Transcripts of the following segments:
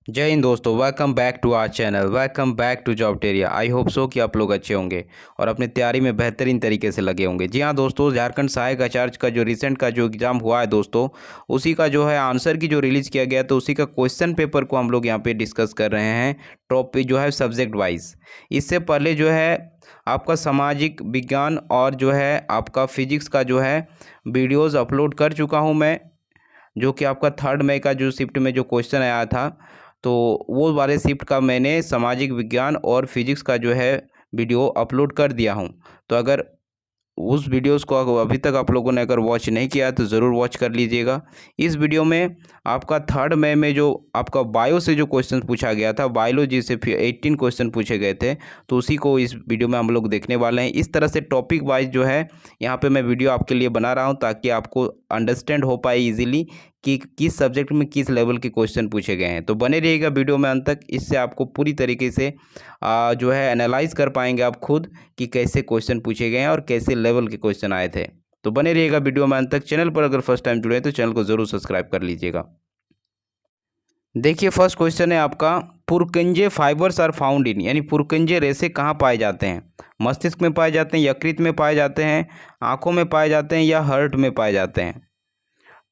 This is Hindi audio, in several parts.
जय हिंद दोस्तों, welcome back to our channel. Welcome back to Jobteria. I hope so कि आप लोग अच्छे होंगे और अपनी तैयारी में बेहतरीन तरीके से लगे होंगे। जी हाँ दोस्तों, झारखंड सहायक आचार्य का जो रिसेंट का जो एग्ज़ाम हुआ है दोस्तों, उसी का जो है आंसर की जो रिलीज़ किया गया तो उसी का क्वेश्चन पेपर को हम लोग यहाँ पे डिस्कस कर रहे हैं टॉपिक जो है सब्जेक्ट वाइज। इससे पहले जो है आपका सामाजिक विज्ञान और जो है आपका फिजिक्स का जो है वीडियोज़ अपलोड कर चुका हूँ मैं, जो कि आपका 3 मई का जो शिफ्ट में जो क्वेश्चन आया था, तो वो वाले शिफ्ट का मैंने सामाजिक विज्ञान और फिजिक्स का जो है वीडियो अपलोड कर दिया हूँ। तो अगर उस वीडियोस को अभी तक आप लोगों ने अगर वॉच नहीं किया है तो ज़रूर वॉच कर लीजिएगा। इस वीडियो में आपका 3 मई में जो आपका बायो से जो क्वेश्चन पूछा गया था, बायोलॉजी से फिर 18 क्वेश्चन पूछे गए थे, तो उसी को इस वीडियो में हम लोग देखने वाले हैं। इस तरह से टॉपिक वाइज जो है यहाँ पे मैं वीडियो आपके लिए बना रहा हूँ ताकि आपको अंडरस्टैंड हो पाए इजीली कि किस सब्जेक्ट में किस लेवल के क्वेश्चन पूछे गए हैं। तो बने रहिएगा वीडियो में अंत तक। इससे आपको पूरी तरीके से जो है एनालाइज कर पाएंगे आप खुद कि कैसे क्वेश्चन पूछे गए हैं और कैसे लेवल के क्वेश्चन आए थे। तो बने रहिएगा वीडियो में अंत तक। चैनल पर अगर फर्स्ट टाइम जुड़े हैं तो चैनल को जरूर सब्सक्राइब कर लीजिएगा। देखिए फर्स्ट क्वेश्चन है आपका, पुरकंजे फाइबर्स आर फाउंड इन, यानी पुरकंजे रेशे कहाँ पाए जाते हैं? मस्तिष्क में पाए जाते हैं, यकृत में पाए जाते हैं, आंखों में पाए जाते हैं या हार्ट में पाए जाते हैं?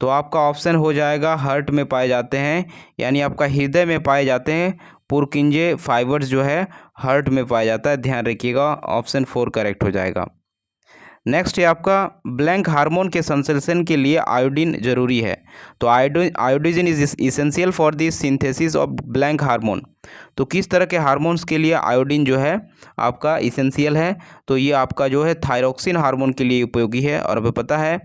तो आपका ऑप्शन हो जाएगा हार्ट में पाए जाते हैं, यानी आपका हृदय में पाए जाते हैं। पुरकिंजे फाइबर्स जो है हार्ट में पाया जाता है, ध्यान रखिएगा। ऑप्शन 4 करेक्ट हो जाएगा। नेक्स्ट है आपका, ब्लैंक हार्मोन के संश्लेषण के लिए आयोडीन जरूरी है। तो iodine is essential for the synthesis of blank hormone. तो किस तरह के हार्मोन्स के लिए आयोडीन जो है आपका इसेंशियल है? तो ये आपका जो है थायरोक्सिन हार्मोन के लिए उपयोगी है। और हमें पता है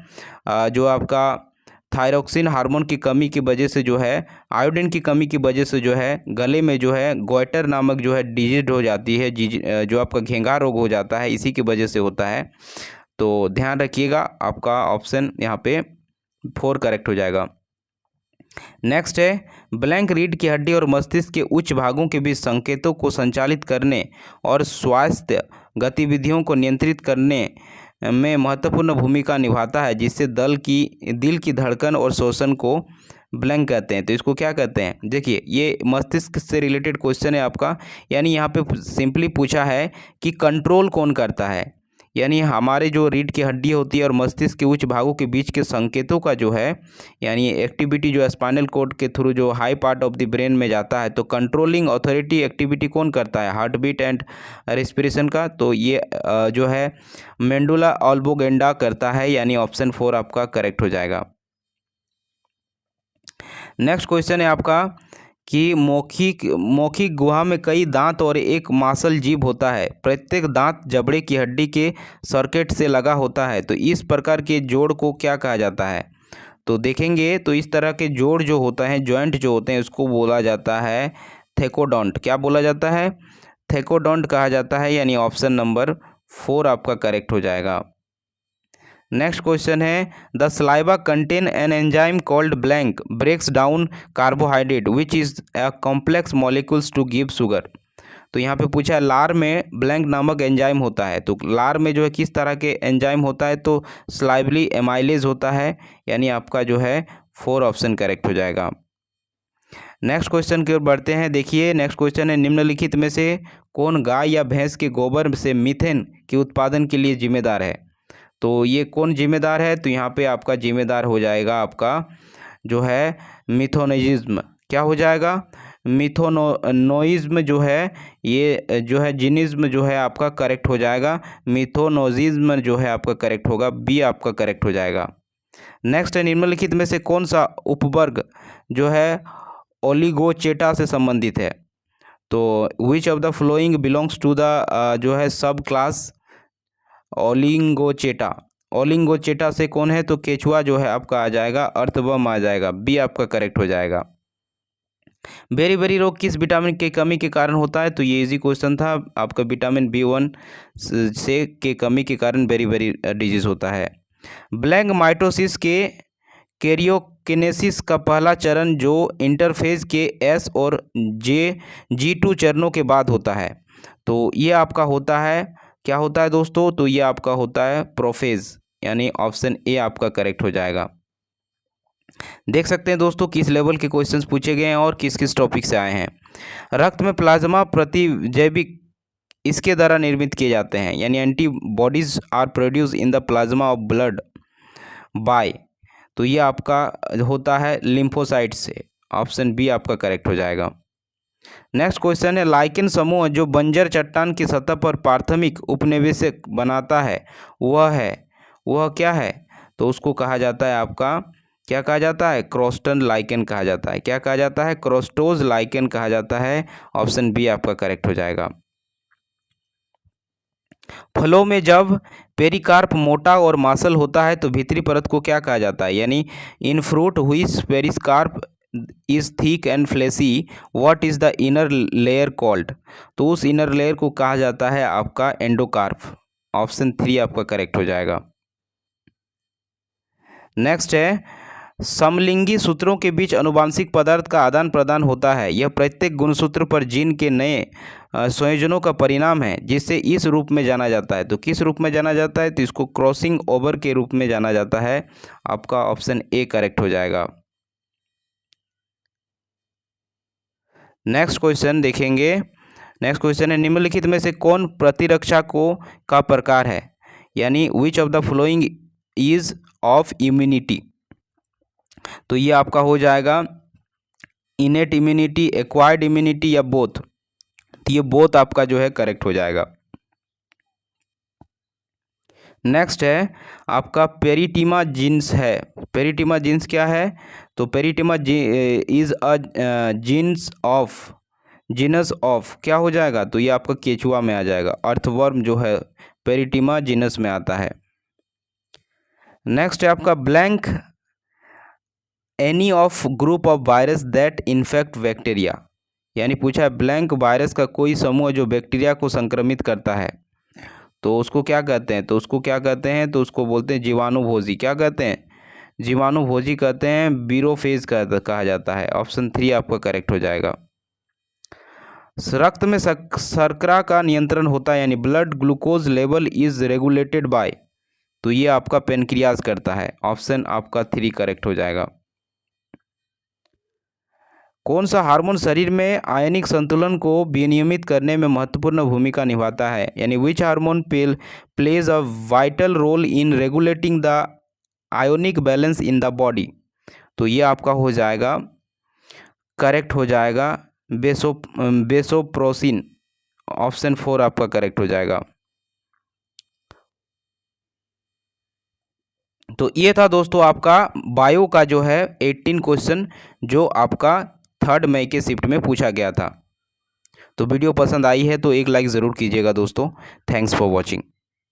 जो आपका थायरोक्सिन हार्मोन की कमी की वजह से जो है, आयोडीन की कमी की वजह से जो है गले में जो है गोइटर नामक जो है डिजीज हो जाती है, जो आपका घेंघा रोग हो जाता है, इसी की वजह से होता है। तो ध्यान रखिएगा, आपका ऑप्शन यहाँ पे 4 करेक्ट हो जाएगा। नेक्स्ट है, ब्लैंक रीढ़ की हड्डी और मस्तिष्क के उच्च भागों के बीच संकेतों को संचालित करने और स्वास्थ्य गतिविधियों को नियंत्रित करने में महत्वपूर्ण भूमिका निभाता है, जिससे दिल की धड़कन और श्वसन को ब्लैंक कहते हैं। तो इसको क्या कहते हैं? देखिए ये मस्तिष्क से रिलेटेड क्वेश्चन है आपका, यानी यहाँ पे सिंपली पूछा है कि कंट्रोल कौन करता है, यानी हमारे जो रीढ़ की हड्डी होती है और मस्तिष्क के उच्च भागों के बीच के संकेतों का जो है, यानी एक्टिविटी जो स्पाइनल कॉर्ड के थ्रू जो high part of the brain में जाता है, तो कंट्रोलिंग अथॉरिटी एक्टिविटी कौन करता है? हार्ट बीट एंड रेस्पिरेशन का। तो ये जो है मेंडुला ऑल्बोगेंडा करता है, यानी ऑप्शन 4 आपका करेक्ट हो जाएगा। नेक्स्ट क्वेश्चन है आपका कि मौखिक गुहा में कई दांत और एक मांसल जीभ होता है। प्रत्येक दांत जबड़े की हड्डी के सर्किट से लगा होता है। तो इस प्रकार के जोड़ को क्या कहा जाता है? तो देखेंगे तो इस तरह के जोड़ जो होता है, जॉइंट जो होते हैं, उसको बोला जाता है थेकोडोंट। क्या बोला जाता है? थेकोडोंट कहा जाता है, यानी ऑप्शन नंबर 4 आपका करेक्ट हो जाएगा। नेक्स्ट क्वेश्चन है, the saliva contain an enzyme called blank breaks down carbohydrate which is a complex molecules to give sugar. तो यहाँ पे पूछा है लार में ब्लैंक नामक एंजाइम होता है। तो लार में जो है किस तरह के एंजाइम होता है? तो स्लाइवली एमाइलेज होता है, यानी आपका जो है 4 ऑप्शन करेक्ट हो जाएगा। नेक्स्ट क्वेश्चन की ओर बढ़ते हैं। देखिए नेक्स्ट क्वेश्चन है, निम्नलिखित में से कौन गाय या भैंस के गोबर से मीथेन के उत्पादन के लिए जिम्मेदार है? तो ये कौन जिम्मेदार है? तो यहाँ पे आपका जिम्मेदार हो जाएगा आपका जो है मिथोनिज्म। क्या हो जाएगा? मिथोनोइज्म जो है, ये जो है जिनिज्म जो है आपका करेक्ट हो जाएगा। मिथोनोजिज्म जो है आपका करेक्ट होगा, बी आपका करेक्ट हो जाएगा। नेक्स्ट है, निम्नलिखित में से कौन सा उपवर्ग जो है ओलिगोचेटा से संबंधित है? तो which of the following belongs to the जो है सब क्लास ओलिंगोचेटा। ओलिंगोचेटा से कौन है? तो केचुआ जो है आपका आ जाएगा, अर्थवर्म आ जाएगा, बी आपका करेक्ट हो जाएगा। बेरी रोग किस विटामिन की कमी के कारण होता है? तो ये इजी क्वेश्चन था आपका, विटामिन B1 से के कमी के कारण बेरी डिजीज होता है। ब्लैंक माइटोसिस के कैरियोकिनेसिस का पहला चरण जो इंटरफेज के S और G2 चरणों के बाद होता है, तो ये आपका होता है, क्या होता है दोस्तों? तो ये आपका होता है प्रोफेज, यानी ऑप्शन ए आपका करेक्ट हो जाएगा। देख सकते हैं दोस्तों किस लेवल के क्वेश्चंस पूछे गए हैं और किस किस टॉपिक से आए हैं। रक्त में प्लाज्मा प्रतिजैविक इसके द्वारा निर्मित किए जाते हैं, यानी antibodies are produce in the plasma of blood by, तो ये आपका होता है लिम्फोसाइट से। ऑप्शन बी आपका करेक्ट हो जाएगा। नेक्स्ट क्वेश्चन है, लाइकेन समूह जो बंजर चट्टान की सतह पर प्राथमिक उपनिवेशक बनाता है वह क्या है? तो उसको कहा जाता है आपका, क्या कहा जाता है? क्रोस्टन लाइकेन कहा जाता है। क्या कहा जाता है? क्रोस्टोज लाइकेन कहा जाता है। ऑप्शन बी आपका करेक्ट हो जाएगा। फलों में जब पेरिकार्प मोटा और मांसल होता है तो भीतरी परत को क्या कहा जाता है? यानी in fruit which pericarp is thick and fleshy what is the inner layer called? तो उस इनर लेयर को कहा जाता है आपका एंडोकार्प। ऑप्शन 3 आपका करेक्ट हो जाएगा। नेक्स्ट है, समलिंगी सूत्रों के बीच आनुवंशिक पदार्थ का आदान प्रदान होता है। यह प्रत्येक गुणसूत्र पर जीन के नए संयोजनों का परिणाम है, जिसे इस रूप में जाना जाता है। तो किस रूप में जाना जाता है? तो इसको क्रॉसिंग ओवर के रूप में जाना जाता है। आपका ऑप्शन ए करेक्ट हो जाएगा। नेक्स्ट क्वेश्चन देखेंगे। नेक्स्ट क्वेश्चन है, निम्नलिखित में से कौन प्रतिरक्षा का प्रकार है? यानी विच of the following is of immunity? तो ये आपका हो जाएगा इनेट इम्यूनिटी, एक्वायर्ड इम्यूनिटी या बोथ। तो ये बोथ आपका जो है करेक्ट हो जाएगा। नेक्स्ट है आपका पेरिटीमा जीन्स है। पेरिटीमा जीन्स क्या है? तो पेरिटीमा इज अ जीनस ऑफ क्या हो जाएगा? तो ये आपका केचुआ में आ जाएगा। अर्थवर्म जो है पेरिटीमा जीनस में आता है। नेक्स्ट है आपका blank any of group of virus that infect bacteria. यानी पूछा है ब्लैंक वायरस का कोई समूह जो बैक्टीरिया को संक्रमित करता है, तो उसको क्या कहते हैं? तो उसको क्या कहते हैं? तो उसको बोलते हैं जीवाणुभोजी। क्या कहते हैं? जीवाणुभोजी कहते हैं। बीरोफेज कहा जाता है। ऑप्शन 3 आपका करेक्ट हो जाएगा। रक्त में शर्करा का नियंत्रण होता है, यानी blood glucose level is regulated by, तो ये आपका पेनक्रियाज करता है। ऑप्शन आपका 3 करेक्ट हो जाएगा। कौन सा हार्मोन शरीर में आयनिक संतुलन को विनियमित करने में महत्वपूर्ण भूमिका निभाता है? यानी which hormone plays a vital role in regulating the ionic balance in the body? तो ये आपका हो जाएगा, करेक्ट हो जाएगा, बेसोप्रोसिन। ऑप्शन 4 आपका करेक्ट हो जाएगा। तो ये था दोस्तों आपका बायो का जो है 18 क्वेश्चन जो आपका 3 मई के शिफ्ट में पूछा गया था। तो वीडियो पसंद आई है तो एक लाइक ज़रूर कीजिएगा दोस्तों। Thanks for watching.